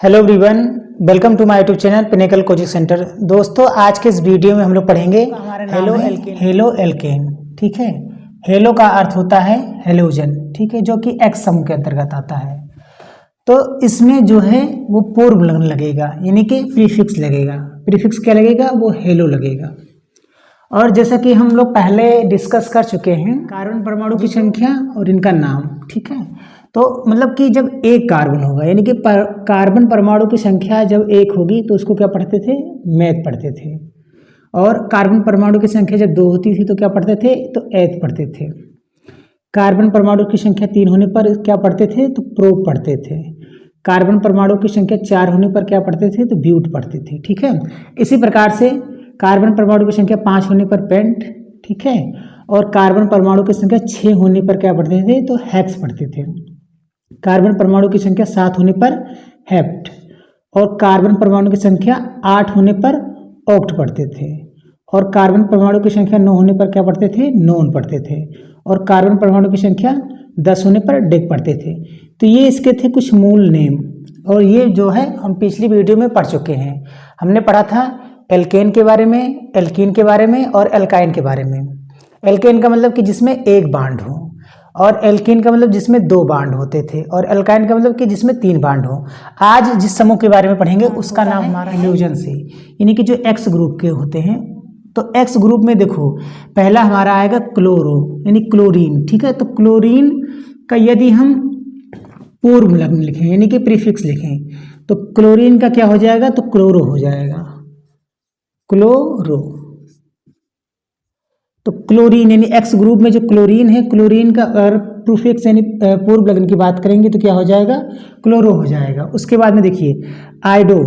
Hello everyone, welcome to my YouTube channel pinnacle coaching centre. दोस्तों, आज के इस वीडियो में हम लोग पढ़ेंगे हेलो एल्केन। ठीक है, हेलो का अर्थ होता है हेलोजन, ठीक है, जो कि एक्स समूह के अंतर्गत आता है। तो इसमें जो है वो पूर्व लगेगा, यानी कि प्रीफिक्स लगेगा। प्रीफिक्स क्या लगेगा? वो हेलो लगेगा। और जैसा कि हम लोग पहले डिस्कस कर चुके हैं, कार्बन परमाणु की संख्या और इनका नाम, ठीक है। तो मतलब कि जब एक कार्बन होगा, यानी कि कार्बन परमाणु की संख्या जब एक होगी तो उसको क्या पढ़ते थे? मैथ पढ़ते थे। और कार्बन परमाणु की संख्या जब दो होती थी तो क्या पढ़ते थे? तो एथ पढ़ते थे। कार्बन परमाणु की संख्या 3 होने पर क्या पढ़ते थे? तो प्रोप पढ़ते थे। कार्बन परमाणु की संख्या 4 होने पर क्या पढ़ते थे? तो ब्यूट पढ़ते थे। ठीक है, इसी प्रकार से कार्बन परमाणु की संख्या 5 होने पर पेंट, ठीक है, और कार्बन परमाणु की संख्या 6 होने पर क्या पढ़ते थे? तो हेक्स पढ़ते थे। कार्बन परमाणु की संख्या 7 होने पर हेप्ट, और कार्बन परमाणु की संख्या 8 होने पर ऑक्ट पढ़ते थे। और कार्बन परमाणु की संख्या 9 होने पर क्या पढ़ते थे? नोन पढ़ते थे। और कार्बन परमाणु की संख्या 10 होने पर डेक पढ़ते थे। तो ये इसके थे कुछ मूल नेम, और ये जो है हम पिछली वीडियो में पढ़ चुके हैं। हमने पढ़ा था एल्केन के बारे में, एल्कीन के बारे में और एल्काइन के बारे में। एल्केन का मतलब कि जिसमें एक बांड हो, और एल्कीन का मतलब जिसमें 2 बांड होते थे, और एल्काइन का मतलब कि जिसमें 3 बांड हो। आज जिस समूह के बारे में पढ़ेंगे उसका नाम हमारा हेलोजन से, यानी कि जो एक्स ग्रुप के होते हैं। तो एक्स ग्रुप में देखो, पहला हमारा आएगा क्लोरो, यानी क्लोरीन। ठीक है, तो क्लोरीन का यदि हम पूर्व लिखें, यानी कि प्रीफिक्स लिखें, तो क्लोरीन का क्या हो जाएगा? तो क्लोरो हो जाएगा, क्लोरो। तो क्लोरीन यानी एक्स ग्रुप में जो क्लोरीन है, क्लोरीन का अगर प्रीफिक्स यानी पूर्व लगन की बात करेंगे तो क्या हो जाएगा? क्लोरो हो जाएगा। उसके बाद में देखिए आयोडो,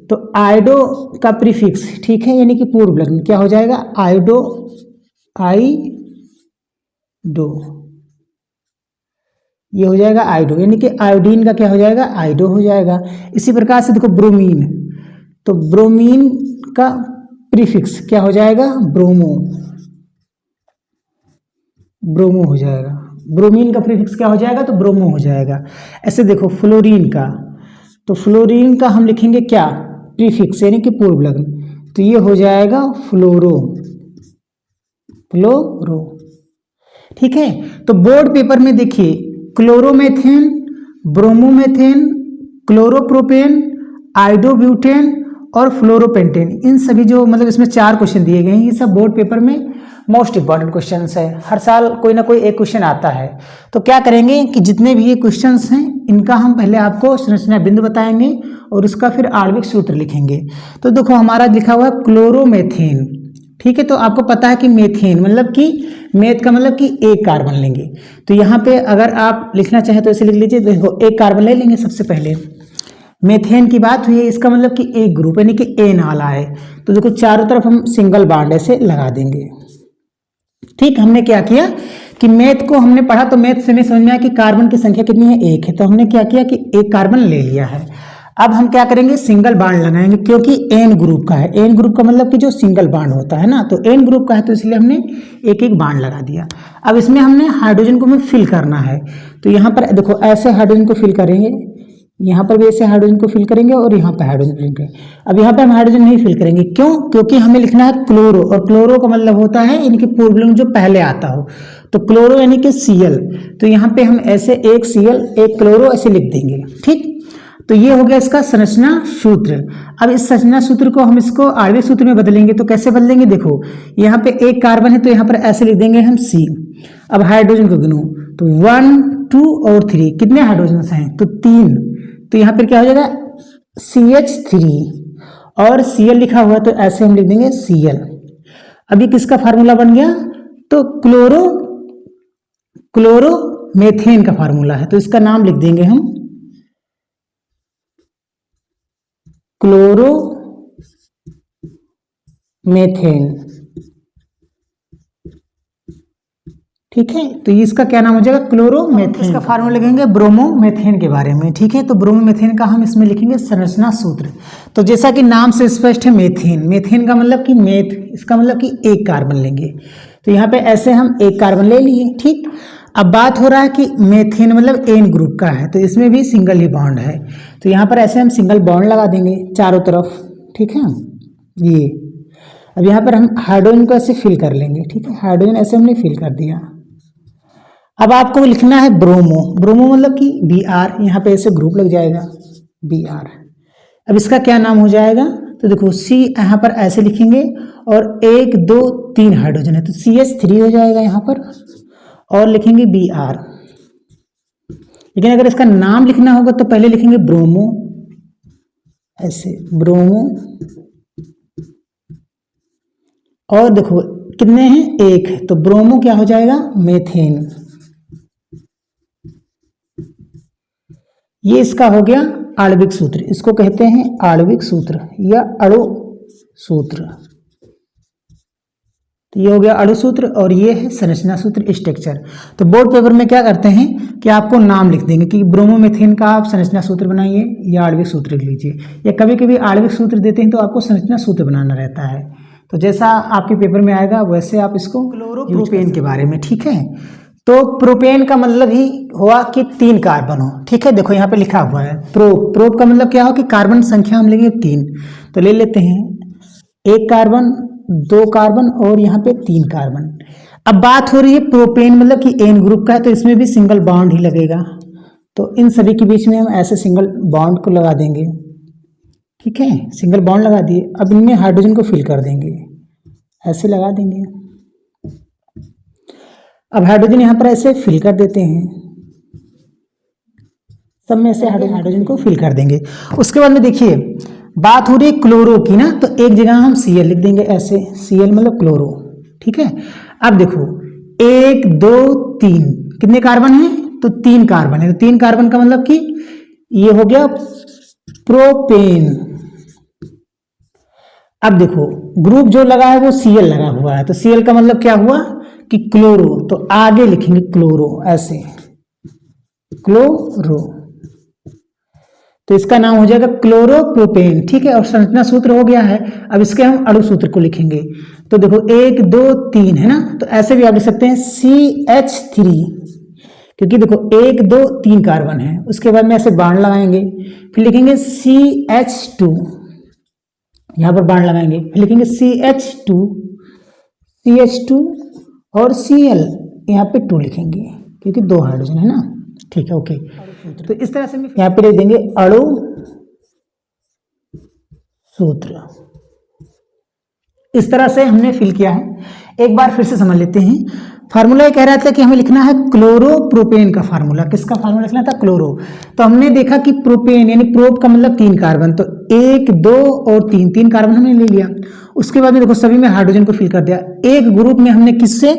तो आयोडो का प्रीफिक्स, ठीक है, यानी कि पूर्व लगन क्या हो जाएगा? आयोडो, आईडो, ये हो जाएगा आयोडो, यानी कि आयोडीन का क्या हो जाएगा? आयोडो हो जाएगा। इसी प्रकार से देखो ब्रोमीन, तो ब्रोमीन का प्रीफिक्स क्या हो जाएगा? ब्रोमो, ब्रोमो हो जाएगा। ब्रोमीन का प्रीफिक्स क्या हो जाएगा? तो ब्रोमो हो जाएगा। ऐसे देखो फ्लोरीन का, तो फ्लोरीन का हम लिखेंगे क्या? प्रीफिक्स, यानी कि पूर्व लग्न, तो ये हो जाएगा फ्लोरो, फ्लोरो। ठीक है, तो बोर्ड पेपर में देखिए क्लोरोमेथेन, ब्रोमोमेथेन, क्लोरोप्रोपेन, आइडोब्यूटेन और फ्लोरोपेंटेन, इन सभी जो मतलब इसमें 4 क्वेश्चन दिए गए हैं, ये सब बोर्ड पेपर में मोस्ट इंपॉर्टेंट क्वेश्चंस है। हर साल कोई ना कोई एक क्वेश्चन आता है। तो क्या करेंगे कि जितने भी ये क्वेश्चंस हैं इनका हम पहले आपको संरचना बिंदु बताएंगे और उसका फिर आणविक सूत्र लिखेंगे। तो देखो हमारा लिखा हुआ है क्लोरोमेथेन, ठीक है। तो आपको पता है कि मेथेन मतलब कि मेथ का मतलब कि एक कार्बन लेंगे। तो यहाँ पे अगर आप लिखना चाहें तो ऐसे लिख लीजिए, देखो एक कार्बन ले लेंगे सबसे पहले। मेथेन की बात हुई है, इसका मतलब कि एक ग्रुप यानी कि एन वाला है। तो देखो चारों तरफ हम सिंगल बॉन्ड ऐसे लगा देंगे। ठीक, हमने क्या किया कि मैथ को हमने पढ़ा, तो मैथ से हमें समझ में आया कि कार्बन की संख्या कितनी है? 1 है। तो हमने क्या किया कि एक कार्बन ले लिया है। अब हम क्या करेंगे? सिंगल बॉन्ड लगाएंगे, क्योंकि एन ग्रुप का है। एन ग्रुप का मतलब कि जो सिंगल बॉन्ड होता है ना, तो एन ग्रुप का है, तो इसलिए हमने एक एक बॉन्ड लगा दिया। अब इसमें हमने हाइड्रोजन को हमें फिल करना है। तो यहाँ पर देखो ऐसे हाइड्रोजन को फिल करेंगे, यहाँ पर भी ऐसे हाइड्रोजन को फिल करेंगे और यहाँ पर हाइड्रोजन फिल करेंगे। अब यहाँ पे हम हाइड्रोजन नहीं फिल करेंगे, क्यों? क्योंकि हमें लिखना है क्लोरो, और क्लोरो का मतलब होता है यानी कि पूर्व लिंग जो पहले आता हो। तो क्लोरो यानी कि Cl, तो यहाँ पे हम ऐसे एक Cl एक क्लोरो ऐसे लिख देंगे। ठीक, तो ये हो गया इसका संरचना सूत्र। अब इस संरचना सूत्र को हम इसको आणविक सूत्र में बदलेंगे। तो कैसे बदलेंगे? देखो यहाँ पे एक कार्बन है तो यहाँ पर ऐसे लिख देंगे हम C। अब हाइड्रोजन को गिनो, तो 1 2 और 3, कितने हाइड्रोजन हैं? तो 3। तो यहाँ पर क्या हो जाएगा? CH3, और Cl लिखा हुआ है तो ऐसे हम लिख देंगे Cl। अभी किसका फार्मूला बन गया? तो क्लोरोमेथेन का फार्मूला है, तो इसका नाम लिख देंगे हम क्लोरोमेथेन। ठीक है, तो इसका क्या नाम हो जाएगा? क्लोरोमेथेन। इसका फार्मूला लिखेंगे ब्रोमोमेथेन के बारे में। ठीक है, तो ब्रोमोमेथेन का हम इसमें लिखेंगे संरचना सूत्र। तो जैसा कि नाम से स्पष्ट है मेथेन, मेथेन का मतलब कि मेथ, इसका मतलब कि एक कार्बन लेंगे। तो यहाँ पे ऐसे हम एक कार्बन ले लिए। ठीक, अब बात हो रहा है कि मेथेन मतलब एन ग्रुप का है, तो इसमें भी सिंगल ही बॉन्ड है। तो यहाँ पर ऐसे हम सिंगल बॉन्ड लगा देंगे चारों तरफ, ठीक है। ये अब यहाँ पर हम हाइड्रोजन को ऐसे फिल कर लेंगे, ठीक है। हाइड्रोजन ऐसे हमने फिल कर दिया। अब आपको लिखना है ब्रोमो। ब्रोमो मतलब कि Br, यहाँ पे ऐसे ग्रुप लग जाएगा Br। अब इसका क्या नाम हो जाएगा, तो देखो C यहाँ पर ऐसे लिखेंगे और 1 2 3 हाइड्रोजन है तो CH3 हो जाएगा यहाँ पर, और लिखेंगे Br। लेकिन अगर इसका नाम लिखना होगा तो पहले लिखेंगे ब्रोमो, ऐसे ब्रोमो। और देखो कितने हैं, 1 है तो ब्रोमो क्या हो जाएगा, मेथेन। ये इसका हो गया आणविक सूत्र, इसको कहते हैं आणविक सूत्र या अणु सूत्र। तो ये हो गया अणु सूत्र और ये है संरचना सूत्र, स्ट्रक्चर। तो बोर्ड पेपर में क्या करते हैं कि आपको नाम लिख देंगे कि ब्रोमोमेथेन का आप संरचना सूत्र बनाइए या आणविक सूत्र लिख लीजिए, या कभी कभी आणविक सूत्र देते हैं तो आपको संरचना सूत्र बनाना रहता है। तो जैसा आपके पेपर में आएगा वैसे आप इसको क्लोरोप्रोपेन के बारे में, ठीक है। तो प्रोपेन का मतलब ही हुआ कि 3 कार्बन हो, ठीक है। देखो यहाँ पे लिखा हुआ है प्रोप का मतलब क्या हो कि कार्बन संख्या हम लेंगे 3, तो ले लेते हैं 1 कार्बन 2 कार्बन और यहाँ पे 3 कार्बन। अब बात हो रही है प्रोपेन मतलब कि एन ग्रुप का है, तो इसमें भी सिंगल बॉन्ड ही लगेगा। तो इन सभी के बीच में हम ऐसे सिंगल बॉन्ड को लगा देंगे, ठीक है। सिंगल बॉन्ड लगा दिए। अब इनमें हाइड्रोजन को फिल कर देंगे, ऐसे लगा देंगे। अब हाइड्रोजन यहाँ पर ऐसे फिल कर देते हैं, सब में ऐसे हाइड्रोजन को फिल कर देंगे। उसके बाद में देखिए बात हो रही है क्लोरो की ना, तो एक जगह हम Cl लिख देंगे ऐसे, Cl मतलब क्लोरो, ठीक है। अब देखो 1 2 3 कितने कार्बन है, तो 3 कार्बन है। तो 3 कार्बन का मतलब कि ये हो गया प्रोपेन। अब देखो ग्रुप जो लगा है वो Cl लगा हुआ है, तो Cl का मतलब क्या हुआ कि क्लोरो, तो आगे लिखेंगे क्लोरो, ऐसे क्लोरो। तो इसका नाम हो जाएगा क्लोरोप्रोपेन, ठीक है। और संरचना सूत्र हो गया है। अब इसके हम अणु सूत्र को लिखेंगे। तो देखो 1 2 3 है ना, तो ऐसे भी आप लिख सकते हैं CH3, क्योंकि देखो 1 2 3 कार्बन है। उसके बाद में ऐसे बाण लगाएंगे, फिर लिखेंगे CH2, यहाँ पर बाण लगाएंगे, फिर लिखेंगे CH2 और Cl यहाँ पे 2 लिखेंगे क्योंकि 2 हाइड्रोजन है ना, ठीक है, ओके। तो इस तरह से हम यहाँ पे लिख देंगे अणु सूत्र। इस तरह से हमने फिल किया है। एक बार फिर से समझ लेते हैं। फार्मूला ये कह रहा था कि हमें लिखना है क्लोरोप्रोपेन का फार्मूला। किसका फार्मूला लिखना था, क्लोरो। तो हमने देखा कि प्रोपेन यानी प्रोप का मतलब 3 कार्बन, तो 1 2 और 3 कार्बन हमने ले लिया। उसके बाद में देखो सभी में हाइड्रोजन को फिल कर दिया। एक ग्रुप में हमने किससे,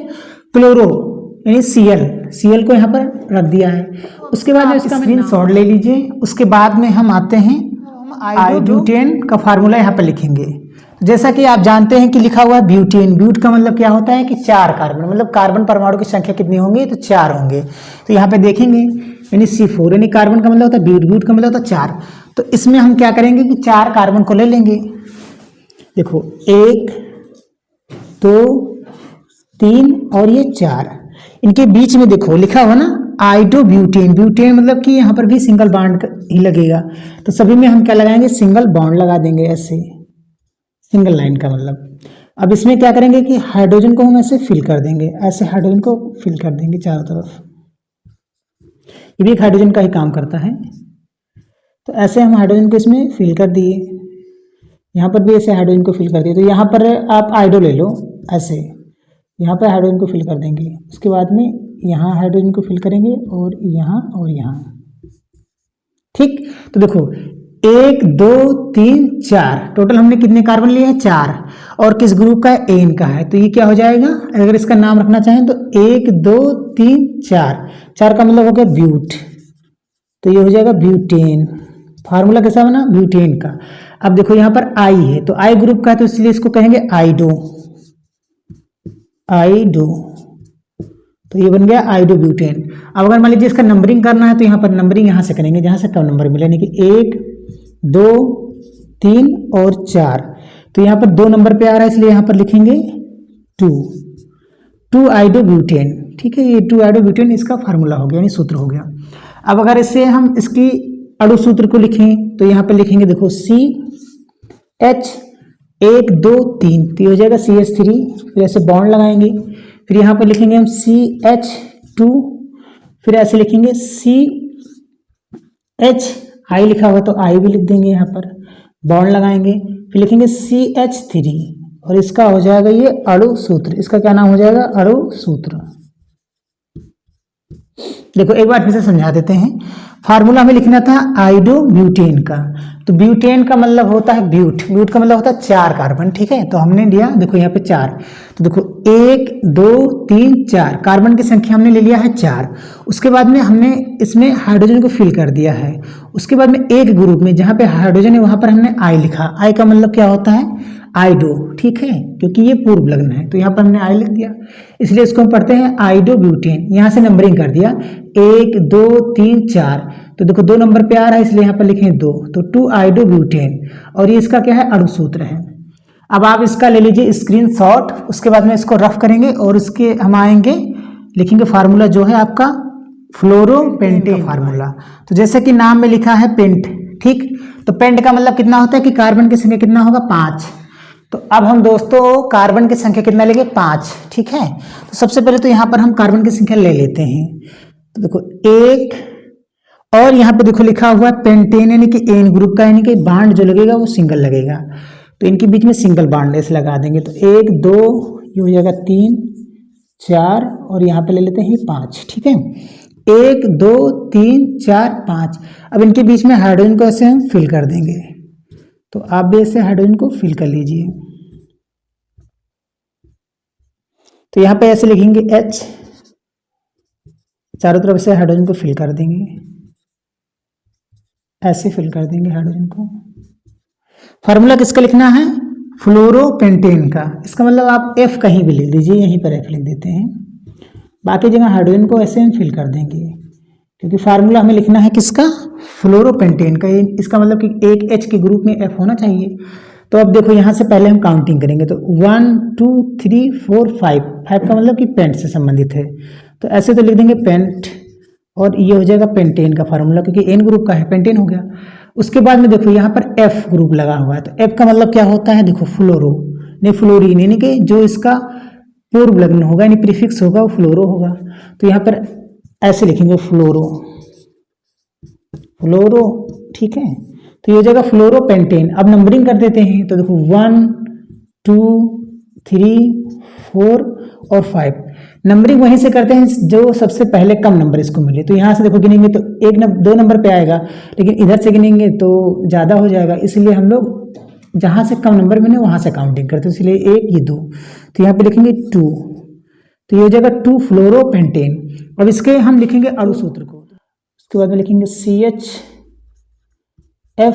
क्लोरो यानी Cl को यहाँ पर रख दिया है। उसके बाद में इसका स्क्रीनशॉट ले लीजिए। उसके बाद में हम आते हैं ब्यूटेन का फार्मूला यहाँ पर लिखेंगे। जैसा कि आप जानते हैं कि लिखा हुआ है ब्यूटेन। ब्यूट का मतलब क्या होता है कि 4 कार्बन, मतलब कार्बन परमाणु की संख्या कितनी होंगी, तो 4 होंगे। तो यहाँ पे देखेंगे यानी C4 यानी कार्बन का मतलब होता है ब्यूट, ब्यूट का मतलब होता है 4। तो इसमें हम क्या करेंगे कि 4 कार्बन को ले लेंगे। देखो 1 2 3 और ये 4, इनके बीच में देखो लिखा हुआ ना आइडोब्यूटेन। ब्यूटेन मतलब कि यहाँ पर भी सिंगल बॉन्ड ही लगेगा। तो सभी में हम क्या लगाएंगे, सिंगल बॉन्ड लगा देंगे, ऐसे सिंगल लाइन का मतलब। अब इसमें क्या करेंगे कि हाइड्रोजन को हम ऐसे फिल कर देंगे, ऐसे हाइड्रोजन को फिल कर देंगे चारों तरफ। ये भी एक हाइड्रोजन का ही काम करता है। तो ऐसे हम हाइड्रोजन को इसमें फिल कर दिए। यहाँ पर भी ऐसे हाइड्रोजन को फिल कर दिए। तो यहाँ पर आप आइडो ले लो, ऐसे यहाँ पर हाइड्रोजन को फिल कर देंगे। उसके बाद में यहाँ हाइड्रोजन को फिल करेंगे और यहाँ, ठीक। तो देखो 1 2 3 4 टोटल हमने कितने कार्बन लिए हैं, 4। और किस ग्रुप का है, एन का है। तो ये क्या हो जाएगा, अगर इसका नाम रखना चाहें तो 1 2 3 4 का मतलब हो गया ब्यूट। तो ये हो जाएगा ब्यूटेन। फार्मूला कैसा बना, ब्यूटेन का। अब देखो यहाँ पर आई है, तो आई ग्रुप का है, तो इसलिए इसको कहेंगे आइडो। तो ये बन गया आइडो ब्यूटेन। अब अगर मान लीजिए इसका नंबरिंग करना है तो यहाँ पर नंबरिंग यहाँ से करेंगे जहाँ से कम नंबर मिले, यानी कि 1 2 3 और 4। तो यहाँ पर 2 नंबर पे आ रहा है इसलिए यहाँ पर लिखेंगे 2। 2 आइडोब्यूटेन, ठीक है, ये 2 आइडोब्यूटेन इसका फार्मूला हो गया, यानी सूत्र हो गया। अब अगर इससे हम इसकी अणु सूत्र को लिखें तो यहाँ पे लिखेंगे, देखो CH 1 2 3, तो ये हो जाएगा CH3, फिर ऐसे बॉन्ड लगाएंगे, फिर यहाँ पे लिखेंगे हम CH2, फिर ऐसे लिखेंगे CH, I लिखा हुआ तो I भी लिख देंगे, यहाँ पर बॉन्ड लगाएंगे, फिर लिखेंगे CH3 और इसका हो जाएगा ये अणु सूत्र। इसका क्या नाम हो जाएगा? अणु सूत्र। देखो एक बार फिर से समझा देते हैं। फार्मूला हमें लिखना था आइडोब्यूटेन का, तो ब्यूटेन का मतलब होता है ब्यूट, ब्यूट का मतलब होता है 4 कार्बन, ठीक है, तो हमने लिया देखो यहाँ पे 4, तो देखो 1 2 3 4 कार्बन की संख्या हमने ले लिया है 4। उसके बाद में हमने इसमें हाइड्रोजन को फिल कर दिया है। उसके बाद में एक ग्रुप में जहाँ पे हाइड्रोजन है वहां पर हमने आई लिखा, आई का मतलब क्या होता है? आइडो, ठीक है, क्योंकि ये पूर्व लग्न है तो यहाँ पर हमने आई लिख दिया, इसलिए इसको हम पढ़ते हैं आइडोब्यूटेन। यहाँ से नंबरिंग कर दिया 1 2 3 4, तो देखो 2 नंबर पे आ रहा है इसलिए यहाँ पर लिखें 2, तो 2 आइडोब्यूटेन, और ये इसका क्या है? अणु सूत्र है। अब आप इसका ले लीजिए स्क्रीनशॉट, उसके बाद में इसको रफ करेंगे और इसके हम आएंगे लिखेंगे फार्मूला जो है आपका फ्लोरोपेंटेन फार्मूला। तो जैसे कि नाम में लिखा है पेंट, ठीक, तो पेंट का मतलब कितना होता है कि कार्बन की संख्या कितना होगा? 5। तो अब हम दोस्तों कार्बन की संख्या कितना लेंगे? 5, ठीक है। तो सबसे पहले तो यहाँ पर हम कार्बन की संख्या ले लेते हैं, तो देखो 1, और यहाँ पे देखो लिखा हुआ है पेंटेन, यानी कि एन ग्रुप का, यानी कि बांड जो लगेगा वो सिंगल लगेगा, तो इनके बीच में सिंगल बांड ऐसे लगा देंगे, तो 1 2, ये हो जाएगा 3 4, और यहाँ पे ले लेते हैं 5, ठीक है, 1 2 3 4 5। अब इनके बीच में हाइड्रोजन को ऐसे हम फिल कर देंगे, तो आप भी ऐसे हाइड्रोजन को फिल कर लीजिए, तो यहाँ पे ऐसे लिखेंगे H, चारों तरफ से हाइड्रोजन को फिल कर देंगे, ऐसे फिल कर देंगे हाइड्रोजन को। फार्मूला किसका लिखना है? फ्लोरोपेंटेन का। इसका मतलब आप F कहीं भी लिख लीजिए, यहीं पर F लिख देते हैं, बाकी जगह हाइड्रोजन को ऐसे हम फिल कर देंगे, क्योंकि फार्मूला हमें लिखना है किसका? फ्लोरोपेंटेन का। इसका मतलब कि एक H के ग्रुप में F होना चाहिए। तो अब देखो यहाँ से पहले हम काउंटिंग करेंगे, तो 1 2 3 4 5, 5 का मतलब कि पेंट से संबंधित है, तो ऐसे तो लिख देंगे पेंट, और ये हो जाएगा पेंटेन का फार्मूला, क्योंकि एन ग्रुप का है, पेंटेन हो गया। उसके बाद में देखो यहाँ पर F ग्रुप लगा हुआ है, तो F का मतलब क्या होता है? देखो फ्लोरो, नहीं फ्लोरीन, यानी कि जो इसका पूर्व लग्न होगा यानी प्रीफिक्स होगा वो फ्लोरो होगा, तो यहाँ पर ऐसे लिखेंगे फ्लोरो, फ्लोरो, ठीक है, तो ये हो जाएगा फ्लोरोपेंटेन। अब नंबरिंग कर देते हैं, तो देखो 1 2 3 4 और 5, नंबरिंग वहीं से करते हैं जो सबसे पहले कम नंबर इसको मिले, तो यहाँ से देखो गिनेंगे तो 2 नंबर पे आएगा, लेकिन इधर से गिनेंगे तो ज़्यादा हो जाएगा, इसलिए हम लोग जहाँ से कम नंबर मिले वहाँ से काउंटिंग करते हैं, इसलिए 1 ये 2, तो यहाँ पे लिखेंगे 2, तो ये हो जाएगा 2 फ्लोरोपेंटेन। अब इसके हम लिखेंगे अणु सूत्र को, उसके बाद में लिखेंगे CHF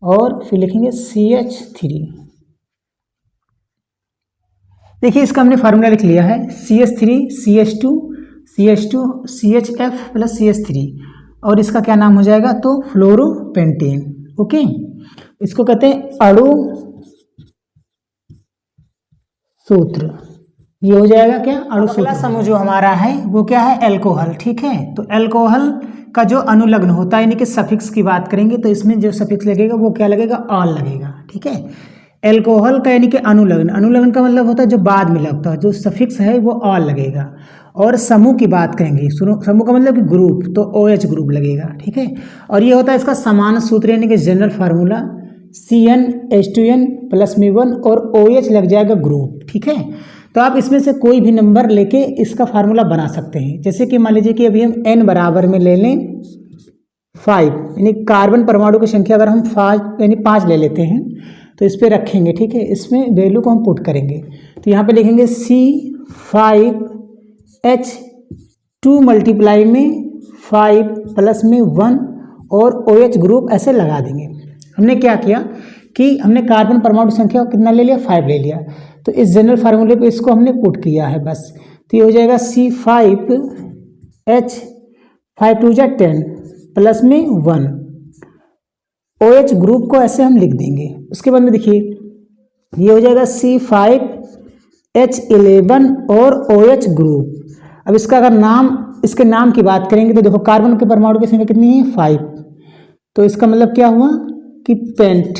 और फिर लिखेंगे CH3। देखिए इसका हमने फार्मूला लिख लिया है CH3 CH2 CH2 CHF plus CH3, और इसका क्या नाम हो जाएगा? तो फ्लोरोपेंटेन। ओके, इसको कहते हैं अणु सूत्र। ये हो जाएगा क्या? अणु सूत्र। अगला समूह जो हमारा है वो क्या है? एल्कोहल, ठीक है। तो एल्कोहल का जो अनुलग्न होता है यानी कि सफिक्स की बात करेंगे तो इसमें जो सफिक्स लगेगा वो क्या लगेगा? ऑल लगेगा, ठीक है। एल्कोहल का यानी कि अनुलग्न, अनुलग्न का मतलब होता है जो बाद में लगता है, जो सफिक्स है वो ऑल लगेगा। और समूह की बात करेंगे, समूह का मतलब कि ग्रुप, तो OH ग्रुप लगेगा, ठीक है। और ये होता है इसका समान सूत्र यानी कि जनरल फार्मूला CnH2n प्लस में 1 और OH लग जाएगा ग्रुप, ठीक है। तो आप इसमें से कोई भी नंबर लेके इसका फार्मूला बना सकते हैं। जैसे कि मान लीजिए कि अभी हम n बराबर में ले लें 5, यानी कार्बन परमाणु की संख्या अगर हम 5 यानी 5 ले लेते हैं तो इस पर रखेंगे, ठीक है। इसमें वैल्यू को हम पुट करेंगे तो यहाँ पे लिखेंगे C5H2 मल्टीप्लाई में 5 प्लस में 1 और OH ग्रुप ऐसे लगा देंगे। हमने क्या किया कि हमने कार्बन परमाणु संख्या कितना ले लिया? 5 ले लिया, तो इस जनरल फार्मूले पे इसको हमने पुट किया है बस। तो ये हो जाएगा C5H 5 2 10 प्लस में 1, OH ग्रुप को ऐसे हम लिख देंगे। उसके बाद में देखिए ये हो जाएगा C5 H11 और OH ग्रुप। अब इसका अगर इसके नाम की बात करेंगे तो देखो कार्बन के परमाणु की संख्या कितनी है 5, तो इसका मतलब क्या हुआ कि पेंट।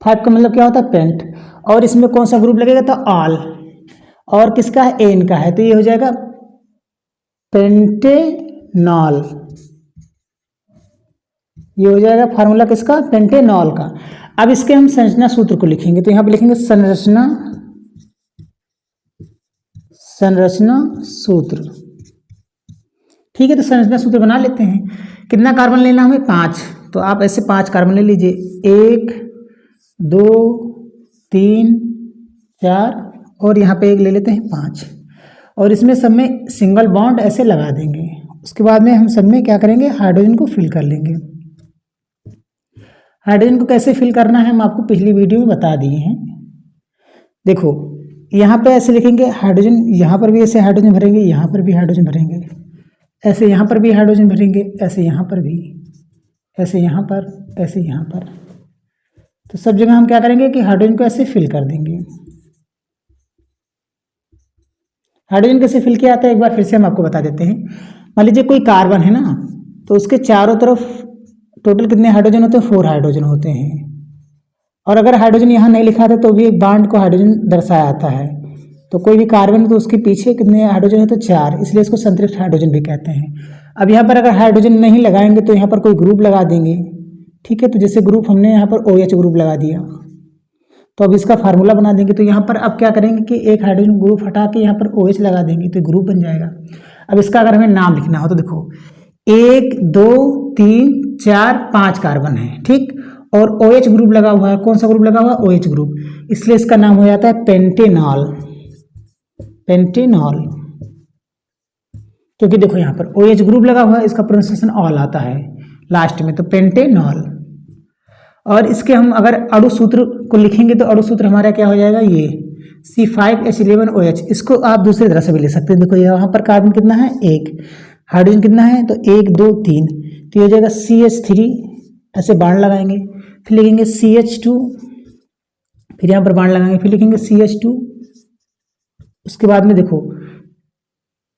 5 का मतलब क्या होता है पेंट। और इसमें कौन सा ग्रुप लगेगा तो ऑल, और किसका है एन का है, तो ये हो जाएगा पेंटेनॉल। ये हो जाएगा फार्मूला किसका पेंटेनॉल का। अब इसके हम संरचना सूत्र को लिखेंगे, तो यहाँ पे लिखेंगे संरचना सूत्र। ठीक है, तो संरचना सूत्र बना लेते हैं। कितना कार्बन लेना हमें 5, तो आप ऐसे 5 कार्बन ले लीजिए, 1 2 3 4 और यहाँ पे एक ले लेते हैं 5, और इसमें सब में सिंगल बॉन्ड ऐसे लगा देंगे। उसके बाद में हम सब में क्या करेंगे हाइड्रोजन को फिल कर लेंगे। हाइड्रोजन को कैसे फिल करना है हम आपको पिछली वीडियो में बता दिए हैं। देखो यहाँ पे ऐसे लिखेंगे हाइड्रोजन, यहाँ पर भी ऐसे हाइड्रोजन भरेंगे, यहाँ पर भी हाइड्रोजन भरेंगे, ऐसे यहाँ पर भी हाइड्रोजन भरेंगे, ऐसे यहाँ पर भी, ऐसे यहाँ पर, ऐसे यहाँ पर। तो सब जगह हम क्या करेंगे कि हाइड्रोजन को ऐसे फिल कर देंगे। हाइड्रोजन कैसे फिल किया जाता है एक बार फिर से हम आपको बता देते हैं। मान लीजिए कोई कार्बन है ना, तो उसके चारों तरफ टोटल कितने हाइड्रोजन होते हैं 4 हाइड्रोजन होते हैं। और अगर हाइड्रोजन यहाँ नहीं लिखा था तो भी एक बॉन्ड को हाइड्रोजन दर्शाया जाता है। तो कोई भी कार्बन है तो उसके पीछे कितने हाइड्रोजन है तो 4, इसलिए इसको संतृप्त हाइड्रोजन भी कहते हैं। अब यहाँ पर अगर हाइड्रोजन नहीं लगाएंगे तो यहाँ पर कोई ग्रुप लगा देंगे। ठीक है, तो जैसे ग्रुप हमने यहाँ पर OH ग्रुप लगा दिया, तो अब इसका फार्मूला बना देंगे। तो यहाँ पर अब क्या करेंगे कि एक हाइड्रोजन ग्रुप हटा के यहाँ पर OH लगा देंगे तो ग्रुप बन जाएगा। अब इसका अगर हमें नाम लिखना हो तो देखो 1 2 3 4 5 कार्बन है, ठीक, और OH ग्रुप लगा हुआ है। कौन सा ग्रुप लगा हुआ है OH ग्रुप, इसलिए इसका नाम हो जाता है पेंटेनॉल। पेंटेनॉल क्योंकि देखो यहाँ पर OH ग्रुप लगा हुआ है, इसका प्रोनाउंसिएशन ऑल आता है लास्ट में, तो पेंटेनॉल। और इसके हम अगर अणु सूत्र को लिखेंगे तो अणु सूत्र हमारा क्या हो जाएगा ये C5H11OH। इसको आप दूसरी तरह से भी लिख सकते हैं। देखो यहाँ पर कार्बन कितना है 1, हाइड्रोजन कितना है तो 1 2 3, तो ये हो जाएगा CH3, ऐसे बाण लगाएंगे, फिर लिखेंगे CH2, फिर यहाँ पर बाण लगाएंगे, फिर लिखेंगे CH2। उसके बाद में देखो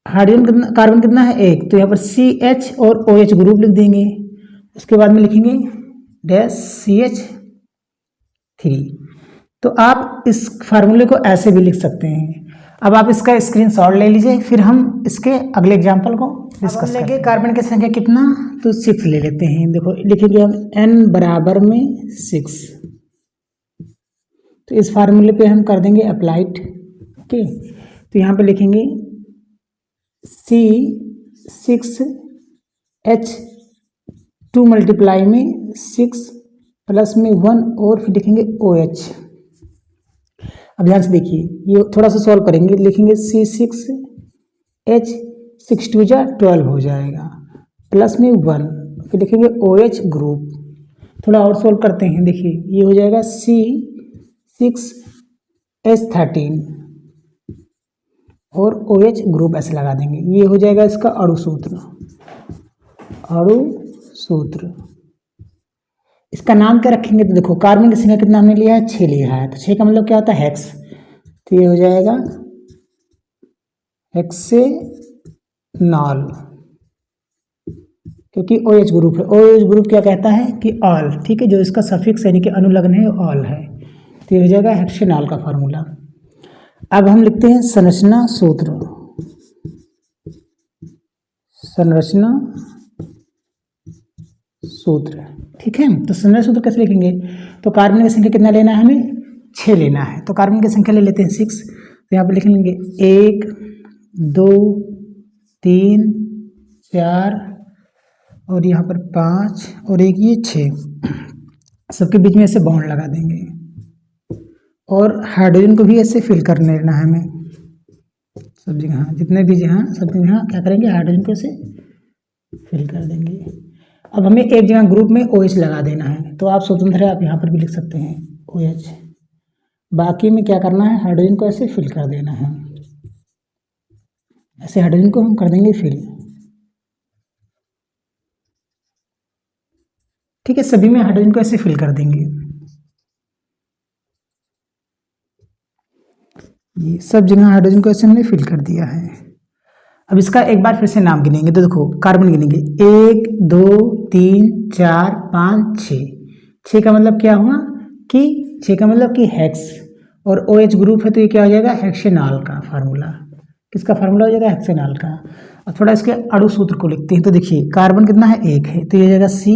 हाइड्रोजन कितना कार्बन कितना है 1, तो यहाँ पर CH और OH ग्रुप लिख देंगे। उसके बाद में लिखेंगे डैश CH3। तो आप इस फार्मूले को ऐसे भी लिख सकते हैं। अब आप इसका स्क्रीनशॉट ले लीजिए, फिर हम इसके अगले एग्जाम्पल को डिस्कस करेंगे। कार्बन की संख्या कितना तो 6 ले लेते हैं। देखो लिखेंगे हम n बराबर में 6, तो इस फार्मूले पे हम कर देंगे अप्लाइड। ओके, तो यहाँ पे लिखेंगे C6H2 मल्टीप्लाई में 6 प्लस में 1 और फिर लिखेंगे OH। अब ध्यान से देखिए, ये थोड़ा सा सॉल्व करेंगे, लिखेंगे C6H 6 2 जा 12 हो जाएगा, प्लस में 1, फिर लिखेंगे OH ग्रुप। थोड़ा और सॉल्व करते हैं, देखिए ये हो जाएगा C6H13 और OH ग्रुप ऐसे लगा देंगे। ये हो जाएगा इसका अणु सूत्र। अणु सूत्र इसका नाम क्या रखेंगे तो देखो कार्बन की संख्या कितना हमने लिया है 6 लिया है, तो 6 का मतलब क्या होता है हेक्स, तो ये हो जाएगा हेक्सेनॉल, क्योंकि OH ग्रुप है। OH ग्रुप क्या कहता है कि ऑल, ठीक है, जो इसका सफिक्स यानी कि अनुलग्न है ऑल है, तो ये हो जाएगा हेक्सेनॉल का फार्मूला। अब हम लिखते हैं संरचना सूत्र। संरचना सूत्र, ठीक है, तो संरचना सूत्र कैसे लिखेंगे तो कार्बन की संख्या कितना लेना है हमें 6 लेना है, तो कार्बन की संख्या ले लेते हैं 6, तो यहाँ पे लिख लेंगे 1 2 3 4 और यहाँ पर 5 और एक ये 6, सबके बीच में ऐसे बॉन्ड लगा देंगे। और हाइड्रोजन को भी ऐसे फिल करने लेना है हमें सब जगह, जितने भी जहाँ सब जगह क्या करेंगे हाइड्रोजन को ऐसे फिल कर देंगे। अब हमें एक जगह ग्रुप में OH लगा देना है, तो आप स्वतंत्र है, आप यहाँ पर भी लिख सकते हैं OH। बाकी में क्या करना है हाइड्रोजन को ऐसे फिल कर देना है, ऐसे हाइड्रोजन को हम कर देंगे फिल। ठीक है, सभी में हाइड्रोजन को ऐसे फिल कर देंगे। ये सब जगह हाइड्रोजन को ऐसे हमने फिल कर दिया है। अब इसका एक बार फिर से नाम गिनेंगे तो देखो कार्बन गिनेंगे 1 2 3 4 5 6। 6 का मतलब क्या हुआ कि 6 का मतलब कि हेक्स, और OH ग्रुप है तो ये क्या हो जाएगा हेक्सेनॉल का फार्मूला। किसका फार्मूला हो जाएगा हेक्सेनॉल का। और थोड़ा इसके अणु सूत्र को लिखते हैं तो देखिए कार्बन कितना है 1 है तो ये हो जाएगा C,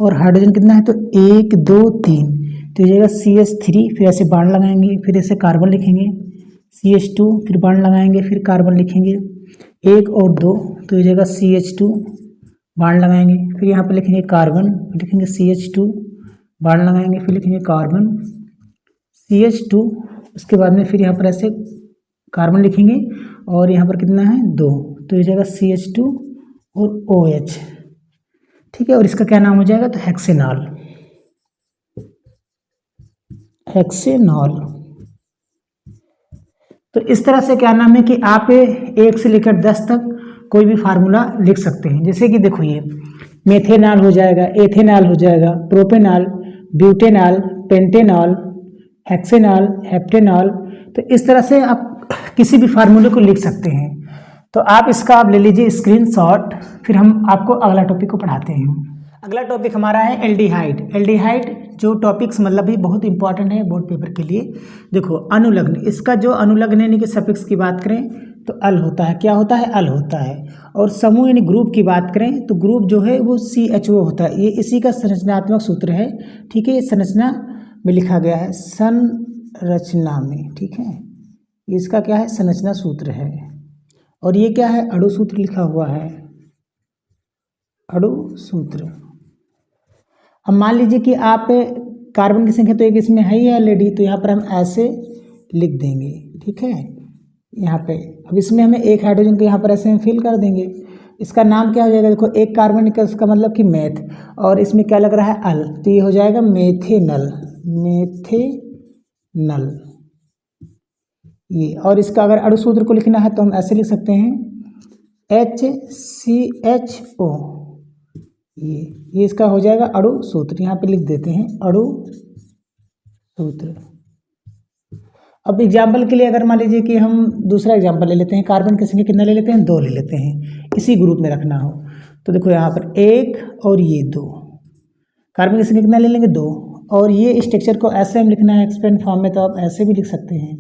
और हाइड्रोजन कितना है तो 1 2 3 तो ये जाएगा CH3। फिर ऐसे बाण लगाएंगे, फिर ऐसे कार्बन लिखेंगे CH2, फिर बाण लगाएंगे, फिर कार्बन लिखेंगे 1 और 2 तो ये जाएगा CH2, बाण लगाएंगे, फिर यहाँ पर लिखेंगे कार्बन, फिर लिखेंगे CH2, बाण लगाएंगे, फिर लिखेंगे कार्बन CH2। उसके बाद में फिर यहाँ पर ऐसे कार्बन लिखेंगे और यहाँ पर कितना है 2 तो ये जाएगा CH2 और OH। ठीक है, और इसका क्या नाम हो जाएगा तो हेक्सेनॉल। हेक्सेनॉल। तो इस तरह से क्या नाम है कि आप 1 से लेकर 10 तक कोई भी फार्मूला लिख सकते हैं। जैसे कि देखो ये मेथेनॉल हो जाएगा, एथेनॉल हो जाएगा, propanol, butanol, pentanol, hexanol, heptanol. तो इस तरह से आप किसी भी फार्मूले को लिख सकते हैं। तो आप इसका आप ले लीजिए स्क्रीनशॉट, फिर हम आपको अगला टॉपिक को पढ़ाते हैं। अगला टॉपिक हमारा है एल्डिहाइड। एल्डिहाइड जो टॉपिक्स मतलब भी बहुत इंपॉर्टेंट है बोर्ड पेपर के लिए। देखो अनुलग्न, इसका जो अनुलग्न यानी कि सफिक्स की बात करें तो अल होता है। क्या होता है? अल होता है। और समूह यानी ग्रुप की बात करें तो ग्रुप जो है वो CHO होता है। ये इसी का संरचनात्मक सूत्र है। ठीक है, ये संरचना में लिखा गया है, संरचना में। ठीक है, इसका क्या है? संरचना सूत्र है। और ये क्या है? अणु सूत्र लिखा हुआ है, अणु सूत्र। अब मान लीजिए कि आप कार्बन की संख्या तो एक इसमें है ही ऑलरेडी, तो यहाँ पर हम ऐसे लिख देंगे। ठीक है, यहाँ पे अब इसमें हमें एक हाइड्रोजन को यहाँ पर ऐसे हम फिल कर देंगे। इसका नाम क्या हो जाएगा? देखो एक कार्बन का उसका मतलब कि मैथ, और इसमें क्या लग रहा है? अल, तो ये हो जाएगा मेथेनल। मेथेनल ये। और इसका अगर अणु सूत्र को लिखना है तो हम ऐसे लिख सकते हैं HCHO। ये इसका हो जाएगा अणु सूत्र। यहाँ पे लिख देते हैं अणु सूत्र। अब एग्जाम्पल के लिए अगर मान लीजिए कि हम दूसरा एग्जाम्पल ले लेते हैं, कार्बन की संख्या कितना ले लेते हैं? 2 ले लेते हैं, इसी ग्रुप में रखना हो तो देखो यहाँ पर 1 और ये 2, कार्बन की संख्या कितना ले लेंगे? 2। और ये स्ट्रक्चर को ऐसे हम लिखना है एक्सपेंड फॉर्म में, तो आप ऐसे भी लिख सकते हैं।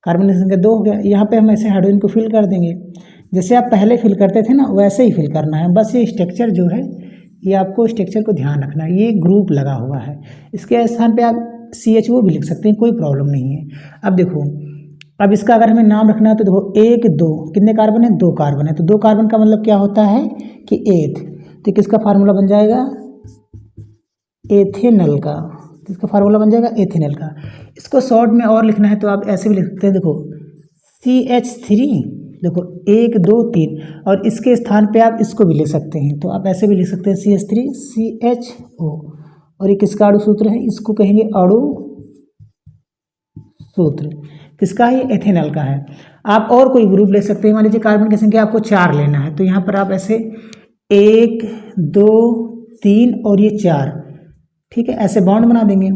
कार्बन की संख्या 2 हो गया। यहाँ पे हम ऐसे हाइड्रोजन को फिल कर देंगे, जैसे आप पहले फिल करते थे ना वैसे ही फिल करना है। बस ये स्ट्रक्चर जो है, ये आपको स्ट्रक्चर को ध्यान रखना है। ये ग्रुप लगा हुआ है, इसके स्थान पे आप CHO भी लिख सकते हैं, कोई प्रॉब्लम नहीं है। अब देखो, अब इसका अगर हमें नाम रखना है तो देखो 1 2 कितने कार्बन है? 2 कार्बन है। तो 2 कार्बन का मतलब क्या होता है कि एथ, तो किसका फार्मूला बन जाएगा? एथेनल का। इसका फार्मूला बन जाएगा एथेनल का। इसको शॉर्ट में और लिखना है तो आप ऐसे भी लिख सकते हैं। देखो CH3, देखो 1 2 3, और इसके स्थान पे आप इसको भी लिख सकते हैं, तो आप ऐसे भी लिख सकते हैं CH3 CHO। और ये किसका अणु सूत्र है? इसको कहेंगे अणु सूत्र। किसका है? एथेनॉल का है। आप और कोई ग्रुप ले सकते हैं। मान लीजिए कार्बन की संख्या आपको 4 लेना है, तो यहाँ पर आप ऐसे 1 2 3 और ये 4, ठीक है, ऐसे बॉन्ड बना देंगे।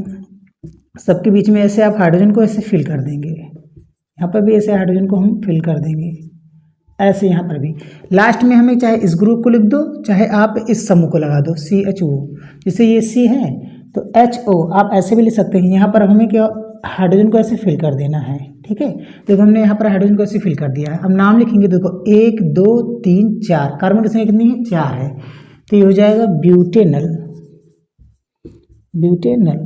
सबके बीच में ऐसे आप हाइड्रोजन को ऐसे फिल कर देंगे। यहाँ पर भी ऐसे हाइड्रोजन को हम फिल कर देंगे, ऐसे यहाँ पर भी। लास्ट में हमें चाहे इस ग्रुप को लिख दो, चाहे आप इस समूह को लगा दो CHO। जैसे ये C है तो HO आप ऐसे भी लिख सकते हैं। यहाँ पर हमें क्या, हाइड्रोजन को ऐसे फिल कर देना है। ठीक है, देखो हमने यहाँ पर हाइड्रोजन को ऐसे फिल कर दिया है। अब नाम लिखेंगे, देखो 1 2 3 4, कार्बन की संख्या कितनी है? 4 है, तो ये हो जाएगा ब्यूटेनल। ब्यूटेनल,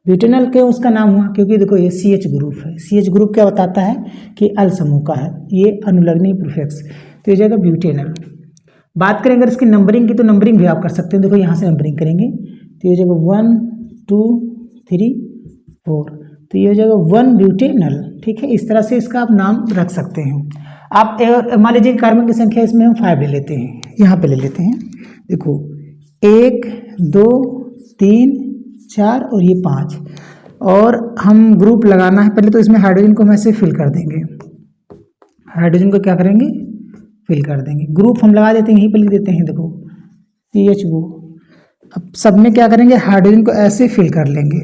ब्यूटेनल क्यों उसका नाम हुआ? क्योंकि देखो ये CH ग्रुप है। CH ग्रुप क्या बताता है कि अल समूह का है, ये अनुलग्नी प्रीफिक्स, तो ये जाएगा ब्यूटेनल। बात करें अगर इसकी नंबरिंग की, तो नंबरिंग भी आप कर सकते हैं। देखो यहाँ से नंबरिंग करेंगे तो ये जाएगा 1 2 3 4, तो ये हो जाएगा 1 ब्यूटेनल। ठीक है, इस तरह से इसका आप नाम रख सकते हैं। आप मान लीजिए कार्बन की संख्या इसमें हम 5 ले लेते हैं, यहाँ पे ले लेते हैं। देखो 1 2 3 4 और ये 5, और हम ग्रुप लगाना है। पहले तो इसमें हाइड्रोजन को हम ऐसे फिल कर देंगे। हाइड्रोजन को क्या करेंगे? फिल कर देंगे। ग्रुप हम लगा देते हैं, यहीं पर लिख देते हैं, देखो CHO। अब सब में क्या करेंगे? हाइड्रोजन को ऐसे फिल कर लेंगे,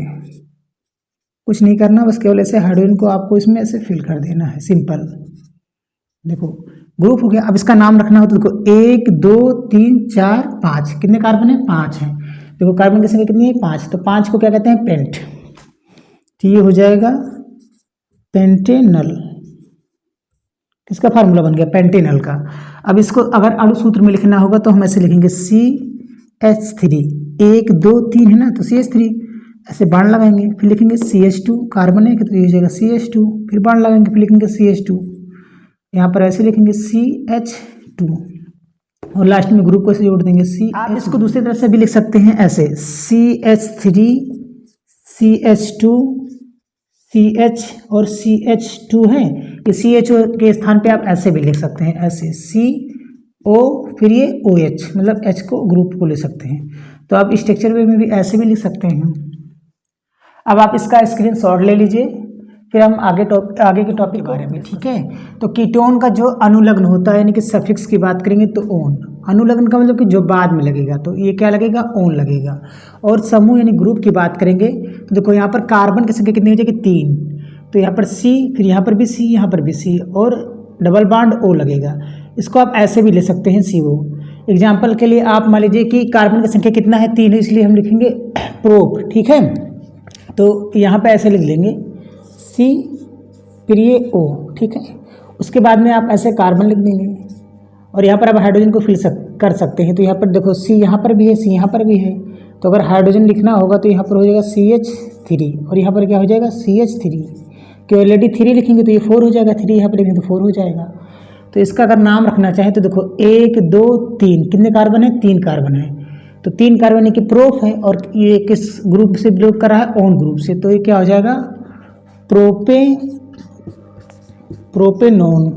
कुछ नहीं करना, बस केवल ऐसे हाइड्रोजन को आपको इसमें ऐसे फिल कर देना है, सिंपल। देखो ग्रुप हो गया। अब इसका नाम रखना हो तो देखो 1 2 3 4 5 कितने कार्बन है? 5 हैं। देखो कार्बन की संख्या कितनी है? 5। तो 5 को क्या कहते हैं? पेंट। तो ये हो जाएगा पेंटेनल। किसका फार्मूला बन गया? पेंटेनल का। अब इसको अगर अणु सूत्र में लिखना होगा तो हम ऐसे लिखेंगे CH3, 1 2 3 है ना, तो CH3 ऐसे बाण लगाएंगे, फिर लिखेंगे CH2, कार्बन है तो ये हो जाएगा CH2, फिर बाण लगाएंगे, फिर लिखेंगे CH2, यहाँ पर ऐसे लिखेंगे CH2 और लास्ट में ग्रुप को ऐसे जोड़ देंगे C। आप इसको दूसरी तरह से भी लिख सकते हैं ऐसे CH3 CH2 CH और CH2 है। ये CH के स्थान पे आप ऐसे भी लिख सकते हैं, ऐसे CO फिर ये OH, मतलब H को ग्रुप को ले सकते हैं। तो आप स्ट्रक्चर वे में भी ऐसे भी लिख सकते हैं। अब आप इसका स्क्रीनशॉट ले लीजिए, फिर हम आगे के टॉपिक के बारे में, ठीक है। तो कीटोन का जो अनुलग्न होता है, यानी कि सफिक्स की बात करेंगे तो ओन। अनुलग्न का मतलब कि जो बाद में लगेगा, तो ये क्या लगेगा? ओन लगेगा। और समूह यानी ग्रुप की बात करेंगे तो देखो यहाँ पर कार्बन की संख्या कितनी हो जाएगी? 3। तो यहाँ पर C, फिर यहाँ पर भी C, यहाँ पर भी C और डबल बॉन्ड O लगेगा। इसको आप ऐसे भी ले सकते हैं CO। एग्जाम्पल के लिए आप मान लीजिए कि कार्बन की संख्या कितना है? 3 है, इसलिए हम लिखेंगे प्रोप, ठीक है। तो यहाँ पर ऐसे लिख लेंगे C फिर ये O, ठीक है। उसके बाद में आप ऐसे कार्बन लिख देंगे और यहाँ पर आप हाइड्रोजन को फिल कर सकते हैं। तो यहाँ पर देखो C यहाँ पर भी है, C यहाँ पर भी है। तो अगर हाइड्रोजन लिखना होगा तो यहाँ पर हो जाएगा CH3 और यहाँ पर क्या हो जाएगा? CH3। कि ऑलरेडी 3 लिखेंगे तो ये 4 हो जाएगा, 3 यहाँ पर लिखेंगे तो 4 हो जाएगा। तो इसका अगर नाम रखना चाहें तो देखो 1 2 3 कितने कार्बन है? 3 कार्बन है। तो 3 कार्बन की प्रोप है और ये किस ग्रुप से बिलोंग कर रहा है? ओन ग्रुप से। तो ये क्या हो जाएगा? प्रोपेनोन।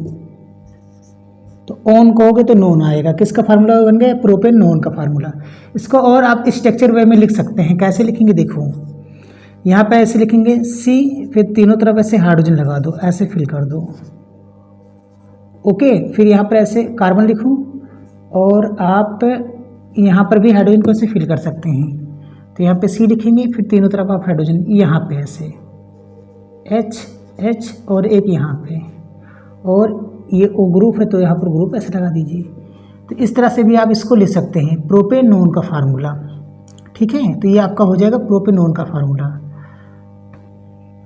तो ओन कहोगे तो नोन आएगा। किसका फार्मूला बन गया? प्रोपेनोन का फार्मूला। इसको और आप स्ट्रक्चर वे में लिख सकते हैं। कैसे लिखेंगे? देखो यहाँ पे ऐसे लिखेंगे C, फिर तीनों तरफ ऐसे हाइड्रोजन लगा दो, ऐसे फिल कर दो, ओके। फिर यहाँ पर ऐसे कार्बन लिखूँ और आप यहाँ पर भी हाइड्रोजन को ऐसे फिल कर सकते हैं। तो यहाँ पे C लिखेंगे, फिर तीनों तरफ आप हाइड्रोजन यहाँ पे ऐसे H और एक यहाँ पे, और ये O ग्रुप है तो यहाँ पर ग्रुप ऐसे लगा दीजिए। तो इस तरह से भी आप इसको ले सकते हैं, प्रोपेनोन का फार्मूला, ठीक है। तो ये आपका हो जाएगा प्रोपेनोन का फार्मूला।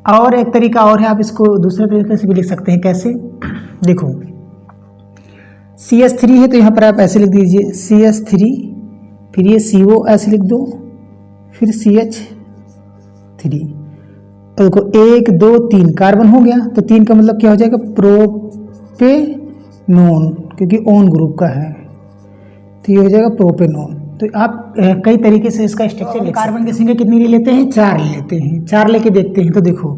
और एक तरीका और है, आप इसको दूसरे तरीके से भी लिख सकते हैं। कैसे? देखो CH3 है तो यहाँ पर आप ऐसे लिख दीजिए CH3, फिर ये CO ऐसे लिख दो, फिर CH3। देखो 1 2 3 कार्बन हो गया, तो 3 का मतलब क्या हो जाएगा? प्रोपेनोन, क्योंकि ओन ग्रुप का है तो ये हो जाएगा प्रोपेनोन। तो आप कई तरीके से इसका स्ट्रक्चर लिख। कार्बन की संख्या कितनी ले लेते हैं? 4 ले लेते हैं। 4 लेके देखते हैं। तो देखो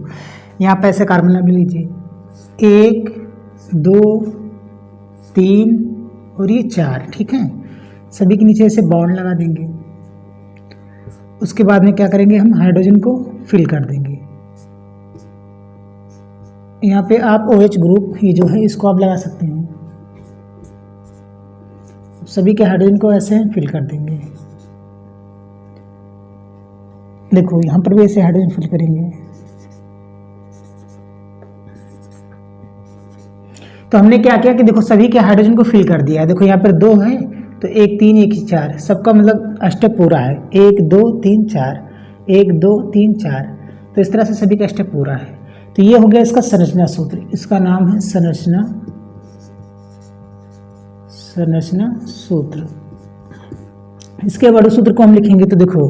यहाँ पे ऐसे कार्बन ले लीजिए 1 2 3 और ये 4, ठीक है। सभी के नीचे ऐसे बॉन्ड लगा देंगे। उसके बाद में क्या करेंगे? हम हाइड्रोजन को फिल कर देंगे। यहाँ पे आप OH ग्रुप ये जो है इसको आप लगा सकते हैं। सभी के हाइड्रोजन को ऐसे फिल कर देंगे। देखो यहाँ पर भी ऐसे हाइड्रोजन फिल करेंगे। तो हमने क्या किया कि देखो सभी के हाइड्रोजन को फिल कर दिया। देखो यहाँ पर 2 है तो 1 3 1 4, सबका मतलब स्टेप पूरा है। 1 2 3 4, 1 2 3 4। तो इस तरह से सभी का स्टेप पूरा है। तो ये हो गया इसका संरचना सूत्र। इसका नाम है संरचना सूत्र। इसके बड़े सूत्र को हम लिखेंगे तो देखो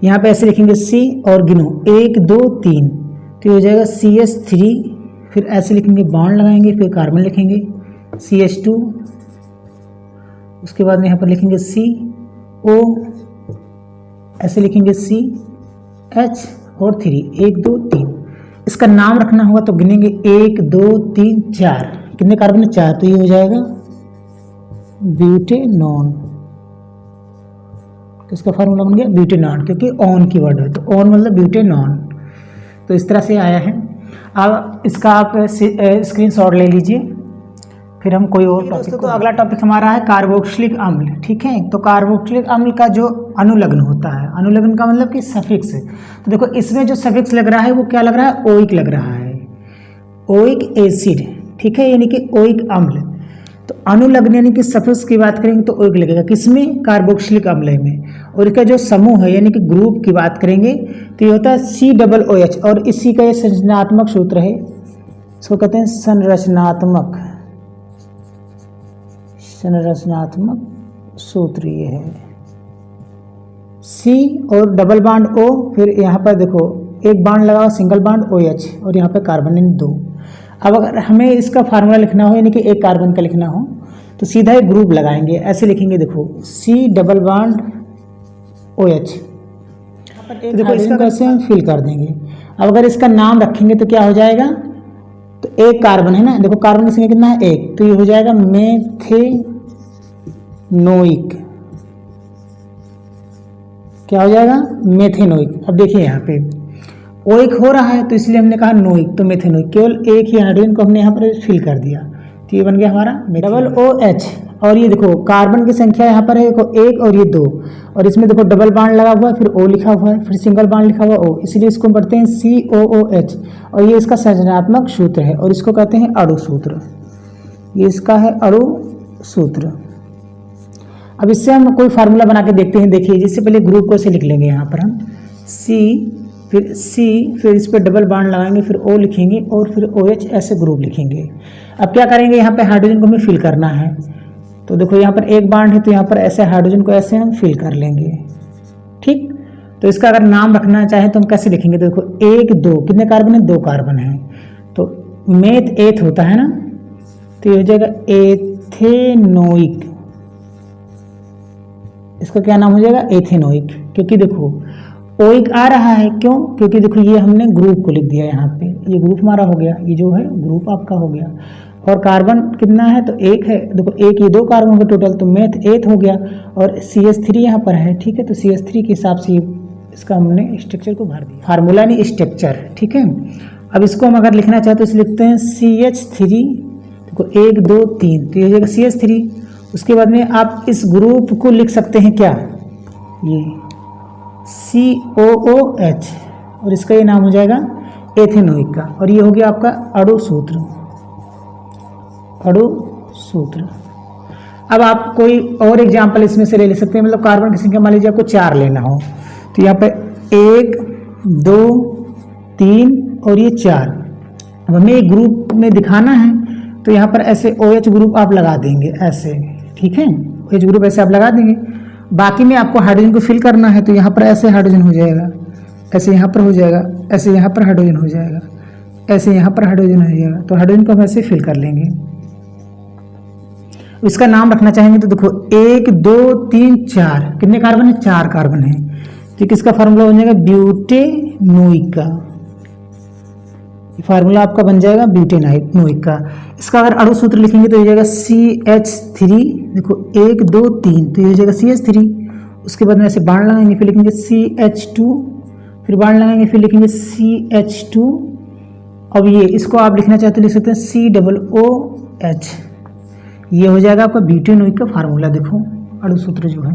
यहाँ पे ऐसे लिखेंगे C और गिनो 1 2 3, तो ये हो जाएगा CH3, फिर ऐसे लिखेंगे बॉन्ड लगाएंगे, फिर कार्बन लिखेंगे CH2, उसके बाद में यहाँ पर लिखेंगे CO, ऐसे लिखेंगे CH और 3, 1 2 3। इसका नाम रखना होगा तो गिनेंगे 1 2 3 4, कितने कार्बन है? 4, तो ये हो जाएगा ब्यूटेनॉन। इसका फार्मूला बन गया ब्यूटेनॉन, क्योंकि ऑन की वर्ड है तो ऑन मतलब ब्यूटेनॉन। तो इस तरह से आया है। अब इसका आप स्क्रीनशॉट ले लीजिए, फिर हम कोई और टॉपिक। तो अगला टॉपिक हमारा है कार्बोक्सिलिक अम्ल। ठीक है, तो कार्बोक्सिलिक अम्ल का जो अनुलग्न होता है, अनुलग्न का मतलब कि सफिक्स। तो देखो इसमें जो सफिक्स लग रहा है वो क्या लग रहा है, ओइक लग रहा है, ओइक एसिड। ठीक है, यानी कि ओइक अम्ल। तो अनुलग्न यानी कि सफिक्स की बात करेंगे तो ओइक लगेगा, किसमें, कार्बोक्सिलिक अम्ल में। और इसका जो समूह है यानी कि ग्रुप की बात करेंगे तो ये होता है COOH, और इसी का ये संरचनात्मक सूत्र है, इसको कहते हैं संरचनात्मक सूत्र। ये है C और डबल बाड O, फिर यहाँ पर देखो एक बाड लगा हुआ सिंगल बाड OH, और यहाँ पे कार्बन इन 2। अब अगर हमें इसका फार्मूला लिखना हो यानी कि एक कार्बन का लिखना हो तो सीधा एक ग्रुप लगाएंगे, ऐसे लिखेंगे, देखो C डबल बाड OH। तो देखो इसका कैसे हम फिल कर देंगे। अब अगर इसका नाम रखेंगे तो क्या हो जाएगा, तो एक कार्बन है ना, देखो कार्बन की संख्या कितना है, एक, तो ये हो जाएगा मेथेनोइक। क्या हो जाएगा, मेथेनोइक। अब देखिए यहाँ पे ओइक हो रहा है तो इसलिए हमने कहा नोइक, तो मेथेनोइक, केवल एक ही हाइड्रोजन को हमने यहाँ पर फिल कर दिया, तो ये बन गया हमारा डबल OH। और ये देखो कार्बन की संख्या यहाँ पर है, देखो एक और ये 2, और इसमें देखो डबल बाड लगा हुआ है, फिर O लिखा हुआ है, फिर सिंगल बाड लिखा हुआ O, इसलिए इसको पढ़ते हैं COOH। और ये इसका संरचनात्मक सूत्र है और इसको कहते हैं अणु सूत्र। ये इसका है अणु सूत्र। अब इससे हम कोई फार्मूला बना के देखते हैं। देखिए जिससे पहले ग्रुप को ऐसे लिख लेंगे, यहाँ पर हम C, फिर इस पर डबल बाड लगाएंगे, फिर O लिखेंगे और फिर OH, ऐसे ग्रुप लिखेंगे। अब क्या करेंगे, यहाँ पे हाइड्रोजन को हमें फिल करना है। तो देखो यहाँ पर एक बाड है तो यहाँ पर ऐसे हाइड्रोजन को ऐसे हम फिल कर लेंगे। ठीक, तो इसका अगर नाम रखना चाहे तो हम कैसे लिखेंगे, तो देखो 1 2 कितने कार्बन है, 2 कार्बन है, तो मेथ एथ होता है ना, तो ये हो जाएगा एथेनोइक। इसका क्या नाम हो जाएगा, एथेनोइक, क्योंकि देखो ओइक आ रहा है, क्यों, क्योंकि देखो ये हमने ग्रुप को लिख दिया यहाँ पे, ये ग्रुप हमारा हो गया, ये जो है ग्रुप आपका हो गया। और कार्बन कितना है, तो एक है, देखो एक, ये 2 कार्बन का टोटल, तो मेथ एथ हो गया, और CH3 यहाँ पर है। ठीक है, तो CH3 के हिसाब से इसका हमने स्ट्रक्चर को भर दिया, फार्मूला नहीं स्ट्रक्चर। ठीक है, अब इसको हम अगर लिखना चाहते तो इसे लिखते हैं CH3, देखो 1 2 3, तो ये हो जाएगा CH3। उसके बाद में आप इस ग्रुप को लिख सकते हैं क्या, ये COOH, और इसका ये नाम हो जाएगा एथेनोइक का, और ये हो गया आपका अणु सूत्र, अणु सूत्र। अब आप कोई और एग्जाम्पल इसमें से ले सकते हैं, मतलब कार्बन की संख्या मान लीजिए आपको 4 लेना हो, तो यहाँ पे 1 2 3 और ये 4। अब हमें एक ग्रुप में दिखाना है तो यहाँ पर ऐसे OH ग्रुप आप लगा देंगे ऐसे। ठीक है, OH ग्रुप ऐसे आप लगा देंगे। बाकी में आपको हाइड्रोजन को फिल करना है तो यहाँ पर ऐसे हाइड्रोजन हो जाएगा, ऐसे यहाँ पर हो जाएगा, ऐसे यहाँ पर हाइड्रोजन हो जाएगा, ऐसे यहाँ पर हाइड्रोजन हो जाएगा, तो हाइड्रोजन को हम ऐसे फिल कर लेंगे। इसका नाम रखना चाहेंगे तो देखो 1 2 3 4 कितने कार्बन है, 4 कार्बन है, तो किसका फार्मूला बन जाएगा, ब्यूटेनोइक का। फार्मूला आपका बन जाएगा ब्यूटेनोइक का। इसका अगर अणु सूत्र लिखेंगे तो ये जाएगा CH3, देखो 1 2 3, तो ये जाएगा CH3। उसके बाद में ऐसे बाण लगाएंगे, फिर लिखेंगे CH2, फिर बाण लगाएंगे, फिर लिखेंगे CH2। अब ये इसको आप लिखना चाहते हो लिख सकते हैं COOH। ये हो जाएगा आपका ब्यूटेनोइक का फार्मूला। देखो अणु सूत्र जो है